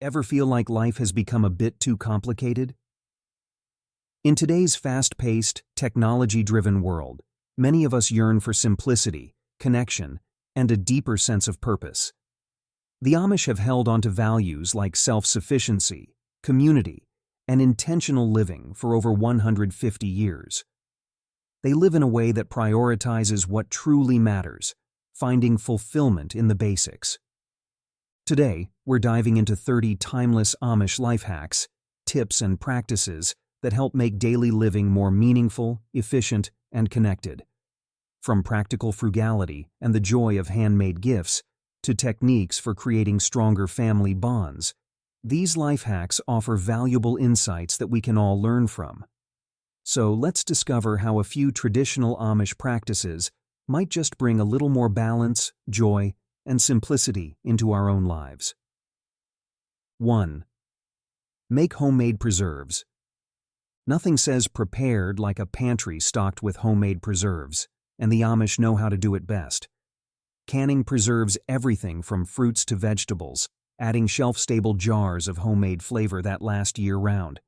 Ever feel like life has become a bit too complicated? In today's fast-paced, technology-driven world, many of us yearn for simplicity, connection, and a deeper sense of purpose. The Amish have held onto values like self-sufficiency, community, and intentional living for over 150 years. They live in a way that prioritizes what truly matters, finding fulfillment in the basics. Today, we're diving into 30 timeless Amish life hacks, tips, and practices that help make daily living more meaningful, efficient, and connected. From practical frugality and the joy of handmade gifts to techniques for creating stronger family bonds, these life hacks offer valuable insights that we can all learn from. So let's discover how a few traditional Amish practices might just bring a little more balance, joy, and simplicity into our own lives. 1. Make homemade preserves. Nothing says prepared like a pantry stocked with homemade preserves, and the Amish know how to do it best. Canning preserves everything from fruits to vegetables, adding shelf-stable jars of homemade flavor that last year-round.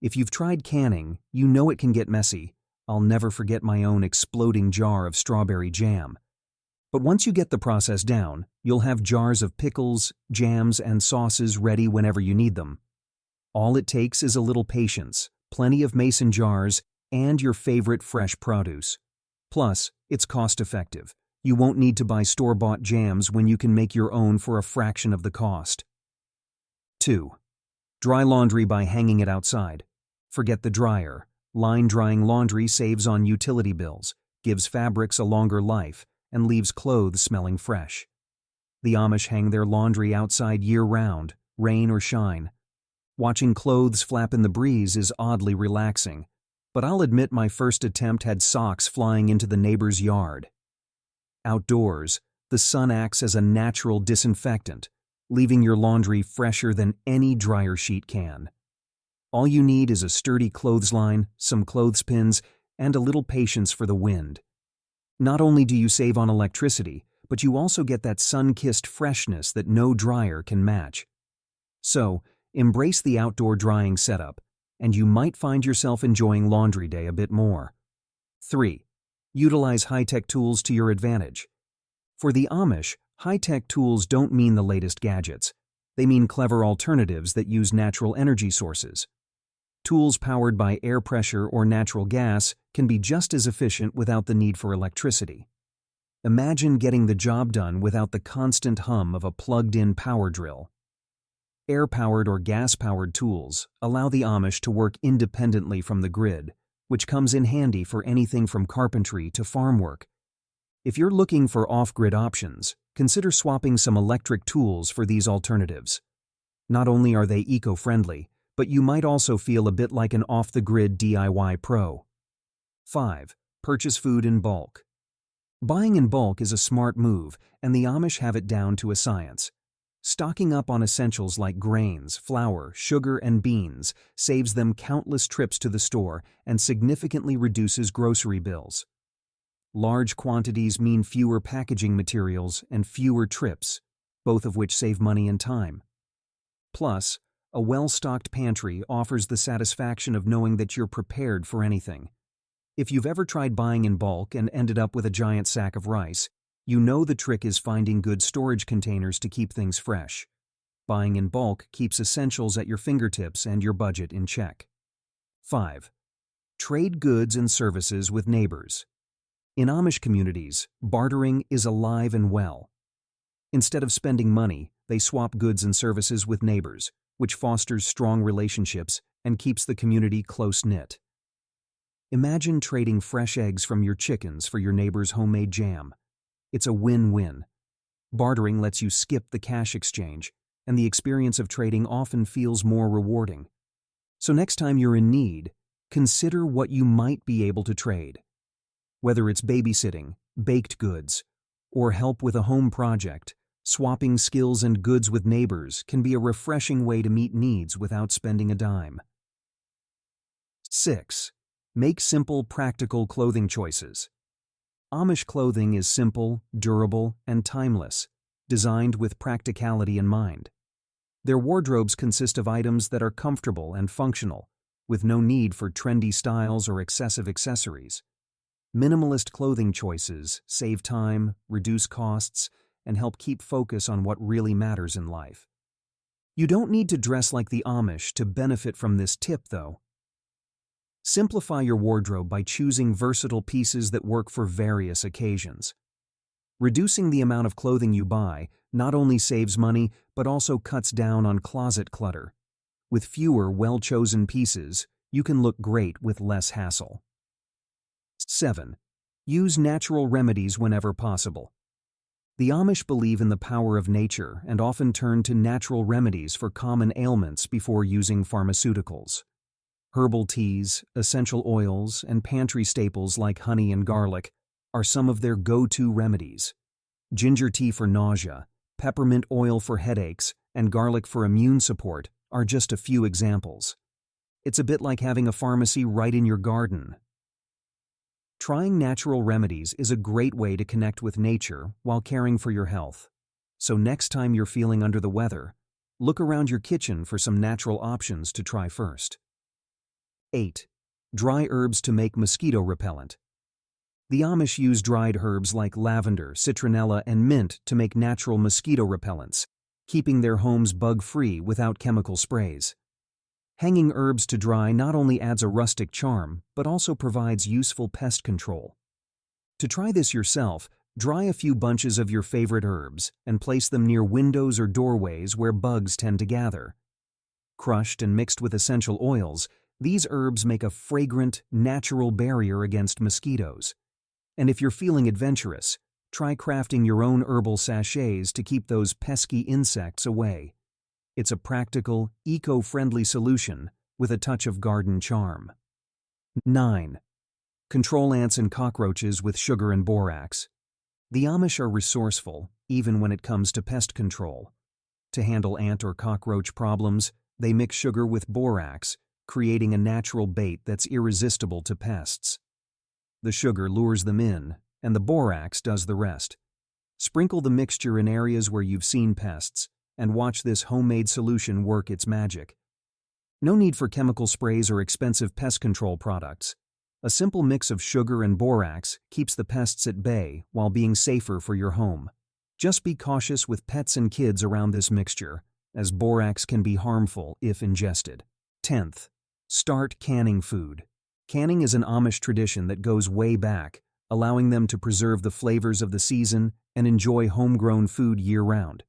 If you've tried canning, you know it can get messy. I'll never forget my own exploding jar of strawberry jam. But once you get the process down, you'll have jars of pickles, jams, and sauces ready whenever you need them. All it takes is a little patience, plenty of mason jars, and your favorite fresh produce. Plus, it's cost-effective. You won't need to buy store-bought jams when you can make your own for a fraction of the cost. 2. Dry laundry by hanging it outside. Forget the dryer. Line-drying laundry saves on utility bills, gives fabrics a longer life, and leaves clothes smelling fresh. The Amish hang their laundry outside year-round, rain or shine. Watching clothes flap in the breeze is oddly relaxing, but I'll admit my first attempt had socks flying into the neighbor's yard. Outdoors, the sun acts as a natural disinfectant, leaving your laundry fresher than any dryer sheet can. All you need is a sturdy clothesline, some clothespins, and a little patience for the wind. Not only do you save on electricity, but you also get that sun-kissed freshness that no dryer can match. So, embrace the outdoor drying setup, and you might find yourself enjoying laundry day a bit more. 3. Utilize high-tech tools to your advantage. For the Amish, high-tech tools don't mean the latest gadgets. They mean clever alternatives that use natural energy sources. Tools powered by air pressure or natural gas can be just as efficient without the need for electricity. Imagine getting the job done without the constant hum of a plugged-in power drill. Air-powered or gas-powered tools allow the Amish to work independently from the grid, which comes in handy for anything from carpentry to farm work. If you're looking for off-grid options, consider swapping some electric tools for these alternatives. Not only are they eco-friendly, but you might also feel a bit like an off-the-grid DIY pro. 5. Purchase food in bulk. Buying in bulk is a smart move, and the Amish have it down to a science. Stocking up on essentials like grains, flour, sugar, and beans saves them countless trips to the store and significantly reduces grocery bills. Large quantities mean fewer packaging materials and fewer trips, both of which save money and time. Plus, a well-stocked pantry offers the satisfaction of knowing that you're prepared for anything. If you've ever tried buying in bulk and ended up with a giant sack of rice, you know the trick is finding good storage containers to keep things fresh. Buying in bulk keeps essentials at your fingertips and your budget in check. 5. Trade goods and services with neighbors. In Amish communities, bartering is alive and well. Instead of spending money, they swap goods and services with neighbors, which fosters strong relationships and keeps the community close-knit. Imagine trading fresh eggs from your chickens for your neighbor's homemade jam. It's a win-win. Bartering lets you skip the cash exchange, and the experience of trading often feels more rewarding. So next time you're in need, consider what you might be able to trade. Whether it's babysitting, baked goods, or help with a home project, swapping skills and goods with neighbors can be a refreshing way to meet needs without spending a dime. 6. Make simple, practical clothing choices. Amish clothing is simple, durable, and timeless, designed with practicality in mind. Their wardrobes consist of items that are comfortable and functional, with no need for trendy styles or excessive accessories. Minimalist clothing choices save time, reduce costs, and help keep focus on what really matters in life. You don't need to dress like the Amish to benefit from this tip, though. Simplify your wardrobe by choosing versatile pieces that work for various occasions. Reducing the amount of clothing you buy not only saves money but also cuts down on closet clutter. With fewer well-chosen pieces, you can look great with less hassle. 7. Use natural remedies whenever possible. The Amish believe in the power of nature and often turn to natural remedies for common ailments before using pharmaceuticals. Herbal teas, essential oils, and pantry staples like honey and garlic are some of their go-to remedies. Ginger tea for nausea, peppermint oil for headaches, and garlic for immune support are just a few examples. It's a bit like having a pharmacy right in your garden. Trying natural remedies is a great way to connect with nature while caring for your health. So next time you're feeling under the weather, look around your kitchen for some natural options to try first. 8. Dry herbs to make mosquito repellent. The Amish use dried herbs like lavender, citronella, and mint to make natural mosquito repellents, keeping their homes bug-free without chemical sprays. Hanging herbs to dry not only adds a rustic charm, but also provides useful pest control. To try this yourself, dry a few bunches of your favorite herbs and place them near windows or doorways where bugs tend to gather. Crushed and mixed with essential oils, these herbs make a fragrant, natural barrier against mosquitoes. And if you're feeling adventurous, try crafting your own herbal sachets to keep those pesky insects away. It's a practical, eco-friendly solution with a touch of garden charm. 9. Control ants and cockroaches with sugar and borax. The Amish are resourceful, even when it comes to pest control. To handle ant or cockroach problems, they mix sugar with borax, creating a natural bait that's irresistible to pests. The sugar lures them in, and the borax does the rest. Sprinkle the mixture in areas where you've seen pests, and watch this homemade solution work its magic. No need for chemical sprays or expensive pest control products. A simple mix of sugar and borax keeps the pests at bay while being safer for your home. Just be cautious with pets and kids around this mixture, as borax can be harmful if ingested. 10th. Start canning food. Canning is an Amish tradition that goes way back, allowing them to preserve the flavors of the season and enjoy homegrown food year-round.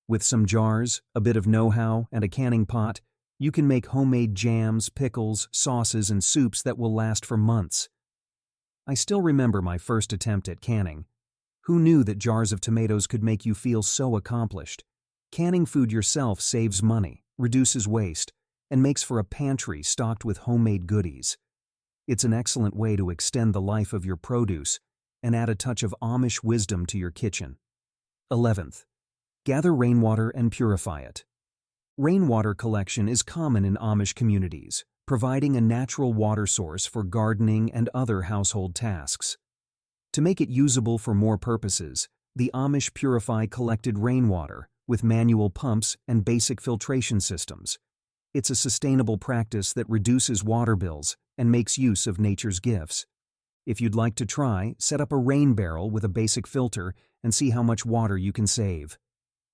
With some jars, a bit of know-how, and a canning pot, you can make homemade jams, pickles, sauces, and soups that will last for months. I still remember my first attempt at canning. Who knew that jars of tomatoes could make you feel so accomplished? Canning food yourself saves money, reduces waste, and makes for a pantry stocked with homemade goodies. It's an excellent way to extend the life of your produce and add a touch of Amish wisdom to your kitchen. 11th. Gather rainwater and purify it. Rainwater collection is common in Amish communities, providing a natural water source for gardening and other household tasks. To make it usable for more purposes, the Amish purify collected rainwater with manual pumps and basic filtration systems. It's a sustainable practice that reduces water bills and makes use of nature's gifts. If you'd like to try, set up a rain barrel with a basic filter and see how much water you can save.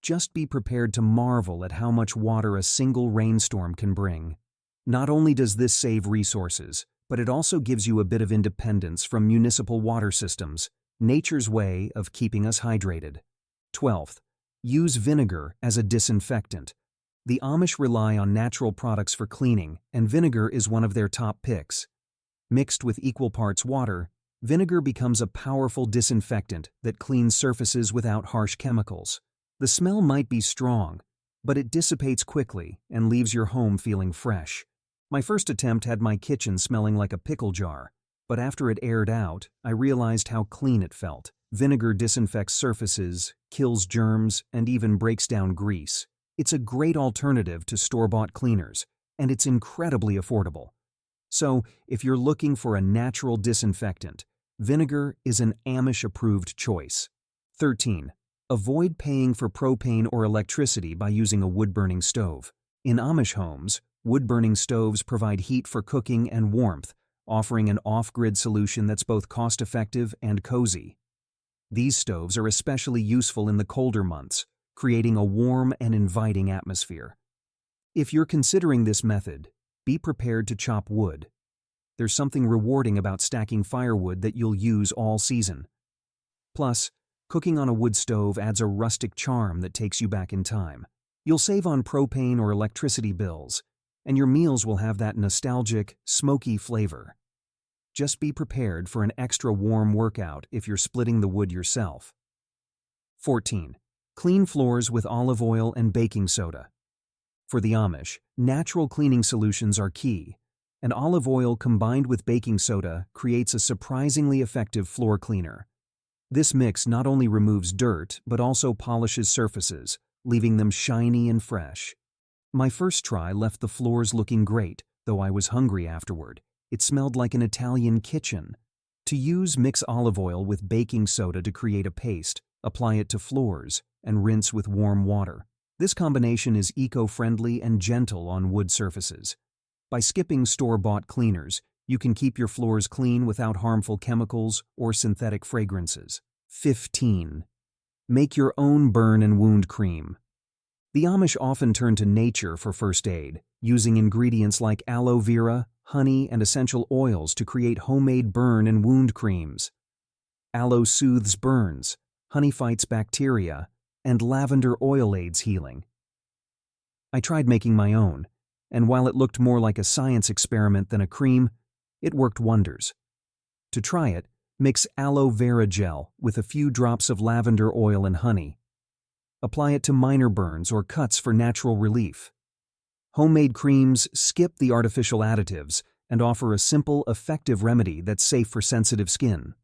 Just be prepared to marvel at how much water a single rainstorm can bring. Not only does this save resources, but it also gives you a bit of independence from municipal water systems, nature's way of keeping us hydrated. 12th. Use vinegar as a disinfectant. The Amish rely on natural products for cleaning, and vinegar is one of their top picks. Mixed with equal parts water, vinegar becomes a powerful disinfectant that cleans surfaces without harsh chemicals. The smell might be strong, but it dissipates quickly and leaves your home feeling fresh. My first attempt had my kitchen smelling like a pickle jar, but after it aired out, I realized how clean it felt. Vinegar disinfects surfaces, kills germs, and even breaks down grease. It's a great alternative to store-bought cleaners, and it's incredibly affordable. So, if you're looking for a natural disinfectant, vinegar is an Amish-approved choice. 13. Avoid paying for propane or electricity by using a wood-burning stove. In Amish homes, wood-burning stoves provide heat for cooking and warmth, offering an off-grid solution that's both cost-effective and cozy. These stoves are especially useful in the colder months, creating a warm and inviting atmosphere. If you're considering this method, be prepared to chop wood. There's something rewarding about stacking firewood that you'll use all season. Plus, cooking on a wood stove adds a rustic charm that takes you back in time. You'll save on propane or electricity bills, and your meals will have that nostalgic, smoky flavor. Just be prepared for an extra warm workout if you're splitting the wood yourself. 14. Clean floors with olive oil and baking soda. For the Amish, natural cleaning solutions are key, and olive oil combined with baking soda creates a surprisingly effective floor cleaner. This mix not only removes dirt but also polishes surfaces, leaving them shiny and fresh. My first try left the floors looking great, though I was hungry afterward. It smelled like an Italian kitchen. To use, mix olive oil with baking soda to create a paste, apply it to floors, and rinse with warm water. This combination is eco-friendly and gentle on wood surfaces. By skipping store-bought cleaners, you can keep your floors clean without harmful chemicals or synthetic fragrances. 15. Make your own burn and wound cream. The Amish often turn to nature for first aid, using ingredients like aloe vera, honey, and essential oils to create homemade burn and wound creams. Aloe soothes burns, honey fights bacteria, and lavender oil aids healing. I tried making my own, and while it looked more like a science experiment than a cream, it worked wonders. To try it, mix aloe vera gel with a few drops of lavender oil and honey. Apply it to minor burns or cuts for natural relief. Homemade creams skip the artificial additives and offer a simple, effective remedy that's safe for sensitive skin.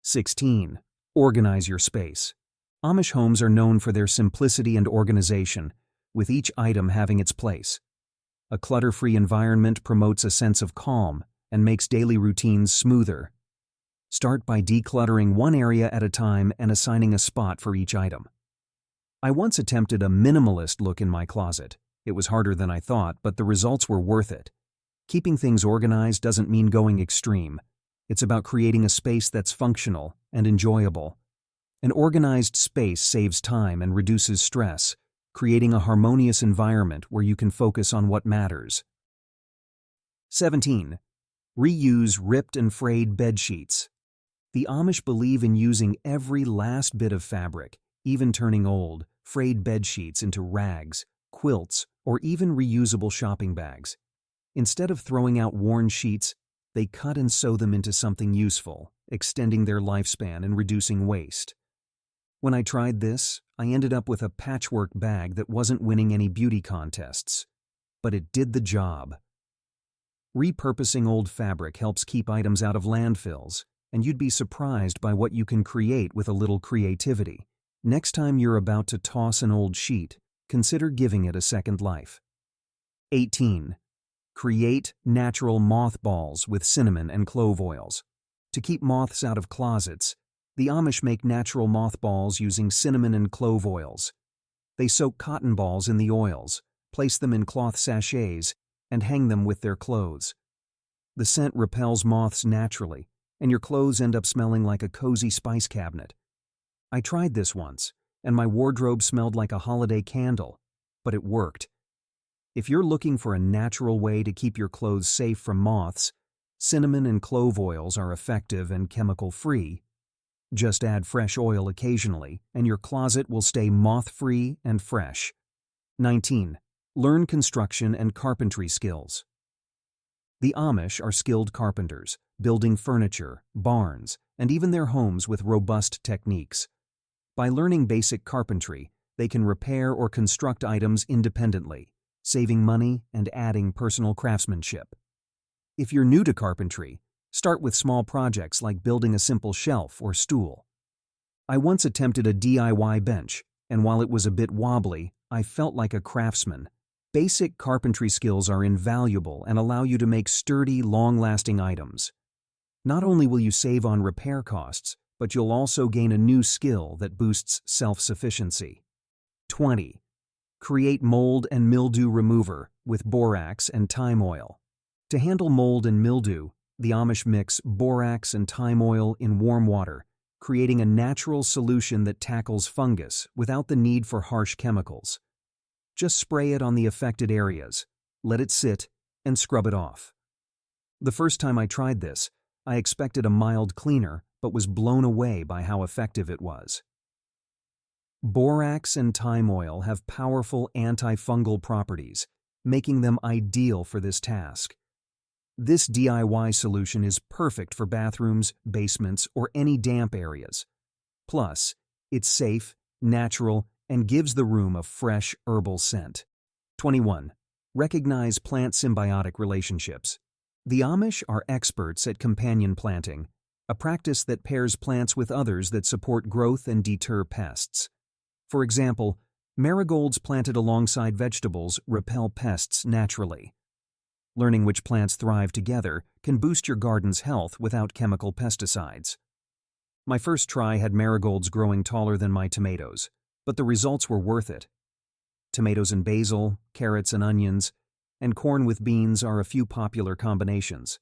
16. Organize your space. Amish homes are known for their simplicity and organization, with each item having its place. A clutter-free environment promotes a sense of calm and makes daily routines smoother. Start by decluttering one area at a time and assigning a spot for each item. I once attempted a minimalist look in my closet. It was harder than I thought, but the results were worth it. Keeping things organized doesn't mean going extreme. It's about creating a space that's functional and enjoyable. An organized space saves time and reduces stress, creating a harmonious environment where you can focus on what matters. 17. Reuse ripped and frayed bed sheets. The Amish believe in using every last bit of fabric, even turning old, frayed bed sheets into rags, quilts, or even reusable shopping bags. Instead of throwing out worn sheets, they cut and sew them into something useful, extending their lifespan and reducing waste. When I tried this, I ended up with a patchwork bag that wasn't winning any beauty contests, but it did the job. Repurposing old fabric helps keep items out of landfills, and you'd be surprised by what you can create with a little creativity. Next time you're about to toss an old sheet, consider giving it a second life. 18. Create natural mothballs with cinnamon and clove oils. To keep moths out of closets, the Amish make natural mothballs using cinnamon and clove oils. They soak cotton balls in the oils, place them in cloth sachets, and hang them with their clothes. The scent repels moths naturally, and your clothes end up smelling like a cozy spice cabinet. I tried this once, and my wardrobe smelled like a holiday candle, but it worked. If you're looking for a natural way to keep your clothes safe from moths, cinnamon and clove oils are effective and chemical-free. Just add fresh oil occasionally, and your closet will stay moth-free and fresh. 19. Learn construction and carpentry skills. The Amish are skilled carpenters, building furniture, barns, and even their homes with robust techniques. By learning basic carpentry, they can repair or construct items independently, saving money and adding personal craftsmanship. If you're new to carpentry, start with small projects like building a simple shelf or stool. I once attempted a DIY bench, and while it was a bit wobbly, I felt like a craftsman. Basic carpentry skills are invaluable and allow you to make sturdy, long-lasting items. Not only will you save on repair costs, but you'll also gain a new skill that boosts self-sufficiency. 20. Create mold and mildew remover with borax and thyme oil. To handle mold and mildew, the Amish mix borax and thyme oil in warm water, creating a natural solution that tackles fungus without the need for harsh chemicals. Just spray it on the affected areas, let it sit, and scrub it off. The first time I tried this, I expected a mild cleaner, but was blown away by how effective it was. Borax and thyme oil have powerful antifungal properties, making them ideal for this task. This DIY solution is perfect for bathrooms, basements, or any damp areas. Plus, it's safe, natural, and gives the room a fresh herbal scent. 21. Recognize plant symbiotic relationships. The Amish are experts at companion planting, a practice that pairs plants with others that support growth and deter pests. For example, marigolds planted alongside vegetables repel pests naturally. Learning which plants thrive together can boost your garden's health without chemical pesticides. My first try had marigolds growing taller than my tomatoes, but the results were worth it. Tomatoes and basil, carrots and onions, and corn with beans are a few popular combinations.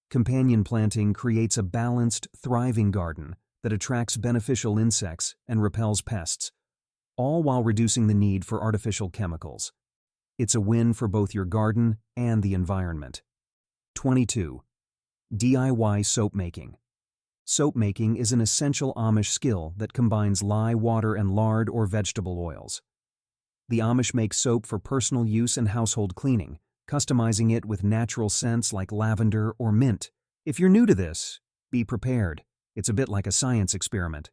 Companion planting creates a balanced, thriving garden that attracts beneficial insects and repels pests, all while reducing the need for artificial chemicals. It's a win for both your garden and the environment. 22. DIY soap making. Soap making is an essential Amish skill that combines lye, water, and lard or vegetable oils. The Amish make soap for personal use and household cleaning, customizing it with natural scents like lavender or mint. If you're new to this, be prepared. It's a bit like a science experiment.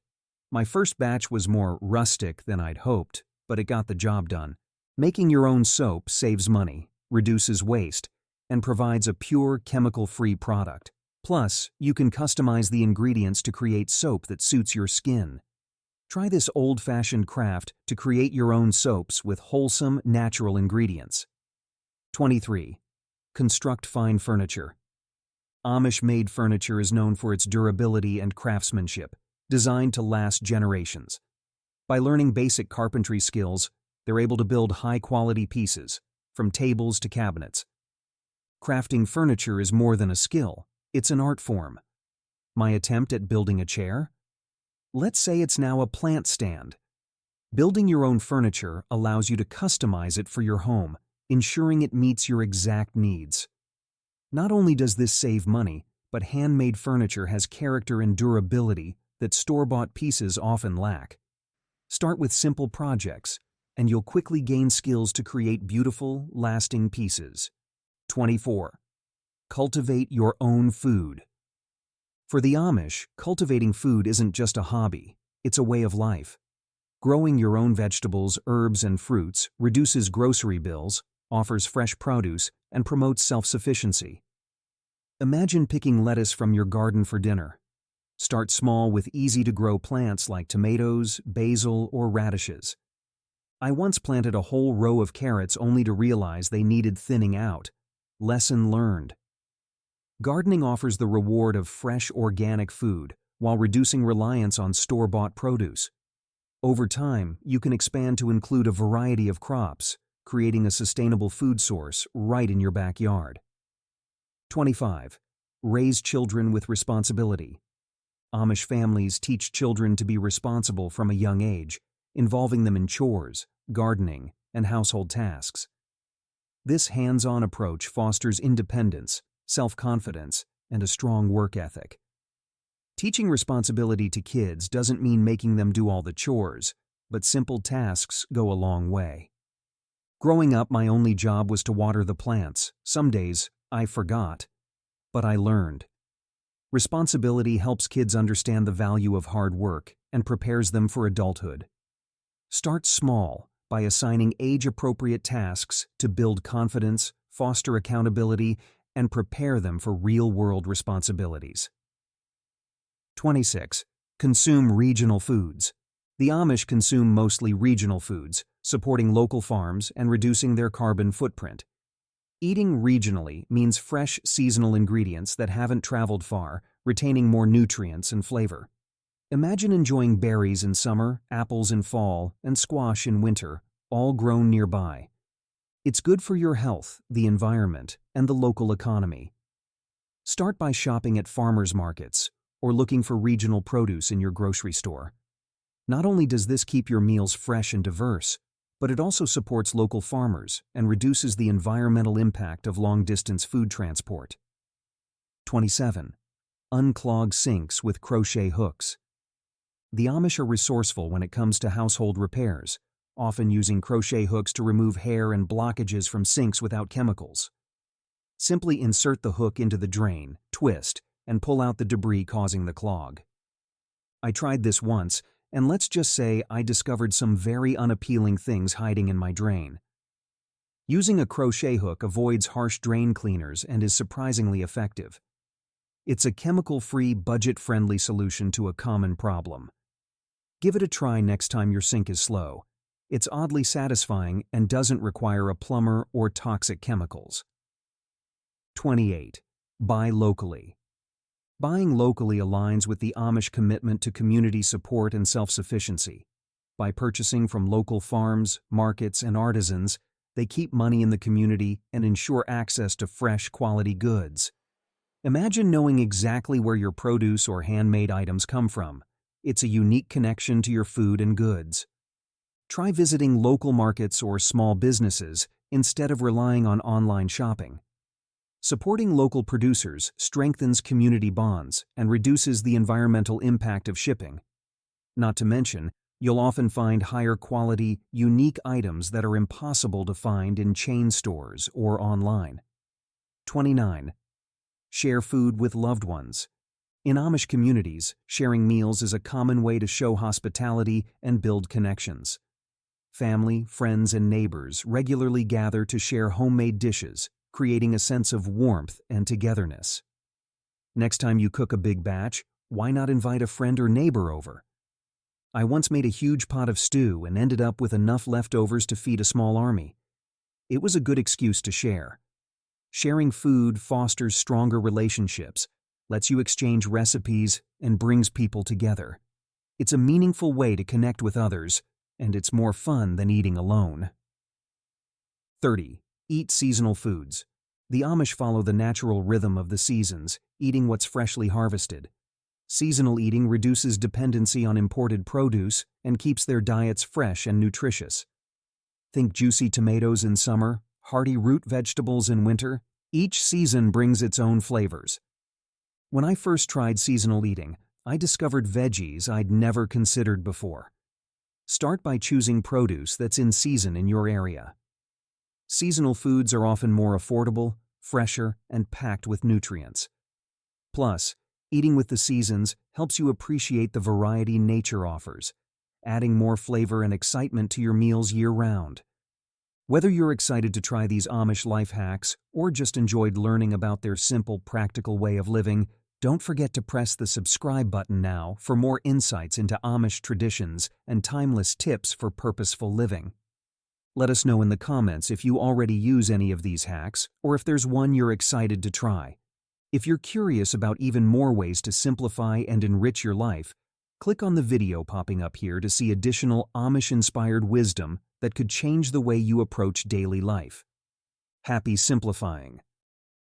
My first batch was more rustic than I'd hoped, but it got the job done. Making your own soap saves money, reduces waste, and provides a pure, chemical-free product. Plus, you can customize the ingredients to create soap that suits your skin. Try this old-fashioned craft to create your own soaps with wholesome, natural ingredients. 23. Construct fine furniture. Amish-made furniture is known for its durability and craftsmanship, designed to last generations. By learning basic carpentry skills, they're able to build high-quality pieces, from tables to cabinets. Crafting furniture is more than a skill, it's an art form. My attempt at building a chair? Let's say it's now a plant stand. Building your own furniture allows you to customize it for your home, ensuring it meets your exact needs. Not only does this save money, but handmade furniture has character and durability that store-bought pieces often lack. Start with simple projects, and you'll quickly gain skills to create beautiful, lasting pieces. 24. Cultivate your own food. For the Amish, cultivating food isn't just a hobby, it's a way of life. Growing your own vegetables, herbs, and fruits reduces grocery bills, offers fresh produce, and promotes self-sufficiency. Imagine picking lettuce from your garden for dinner. Start small with easy-to-grow plants like tomatoes, basil, or radishes. I once planted a whole row of carrots only to realize they needed thinning out. Lesson learned. Gardening offers the reward of fresh, organic food while reducing reliance on store-bought produce. Over time, you can expand to include a variety of crops, creating a sustainable food source right in your backyard. 25. Raise children with responsibility. Amish families teach children to be responsible from a young age, involving them in chores, gardening, and household tasks. This hands-on approach fosters independence, self-confidence, and a strong work ethic. Teaching responsibility to kids doesn't mean making them do all the chores, but simple tasks go a long way. Growing up, my only job was to water the plants. Some days, I forgot, but I learned. Responsibility helps kids understand the value of hard work and prepares them for adulthood. Start small by assigning age-appropriate tasks to build confidence, foster accountability, and prepare them for real-world responsibilities. 26. Consume regional foods. The Amish consume mostly regional foods, supporting local farms and reducing their carbon footprint. Eating regionally means fresh, seasonal ingredients that haven't traveled far, retaining more nutrients and flavor. Imagine enjoying berries in summer, apples in fall, and squash in winter, all grown nearby. It's good for your health, the environment, and the local economy. Start by shopping at farmers markets or looking for regional produce in your grocery store. Not only does this keep your meals fresh and diverse, but it also supports local farmers and reduces the environmental impact of long-distance food transport. 27. Unclog sinks with crochet hooks. The Amish are resourceful when it comes to household repairs, often using crochet hooks to remove hair and blockages from sinks without chemicals. Simply insert the hook into the drain, twist, and pull out the debris causing the clog. I tried this once, and let's just say I discovered some very unappealing things hiding in my drain. Using a crochet hook avoids harsh drain cleaners and is surprisingly effective. It's a chemical-free, budget-friendly solution to a common problem. Give it a try next time your sink is slow. It's oddly satisfying and doesn't require a plumber or toxic chemicals. 28. Buy locally. Buying locally aligns with the Amish commitment to community support and self-sufficiency. By purchasing from local farms, markets, and artisans, they keep money in the community and ensure access to fresh, quality goods. Imagine knowing exactly where your produce or handmade items come from. It's a unique connection to your food and goods. Try visiting local markets or small businesses instead of relying on online shopping. Supporting local producers strengthens community bonds and reduces the environmental impact of shipping. Not to mention, you'll often find higher quality, unique items that are impossible to find in chain stores or online. 29. Share food with loved ones. In Amish communities, sharing meals is a common way to show hospitality and build connections. Family, friends, and neighbors regularly gather to share homemade dishes, creating a sense of warmth and togetherness. Next time you cook a big batch, why not invite a friend or neighbor over? I once made a huge pot of stew and ended up with enough leftovers to feed a small army. It was a good excuse to share. Sharing food fosters stronger relationships, lets you exchange recipes, and brings people together. It's a meaningful way to connect with others, and it's more fun than eating alone. 30. Eat seasonal foods. The Amish follow the natural rhythm of the seasons, eating what's freshly harvested. Seasonal eating reduces dependency on imported produce and keeps their diets fresh and nutritious. Think juicy tomatoes in summer, hearty root vegetables in winter. Each season brings its own flavors. When I first tried seasonal eating, I discovered veggies I'd never considered before. Start by choosing produce that's in season in your area. Seasonal foods are often more affordable, fresher, and packed with nutrients. Plus, eating with the seasons helps you appreciate the variety nature offers, adding more flavor and excitement to your meals year-round. Whether you're excited to try these Amish life hacks or just enjoyed learning about their simple, practical way of living, don't forget to press the subscribe button now for more insights into Amish traditions and timeless tips for purposeful living. Let us know in the comments if you already use any of these hacks or if there's one you're excited to try. If you're curious about even more ways to simplify and enrich your life, click on the video popping up here to see additional Amish-inspired wisdom that could change the way you approach daily life. Happy simplifying!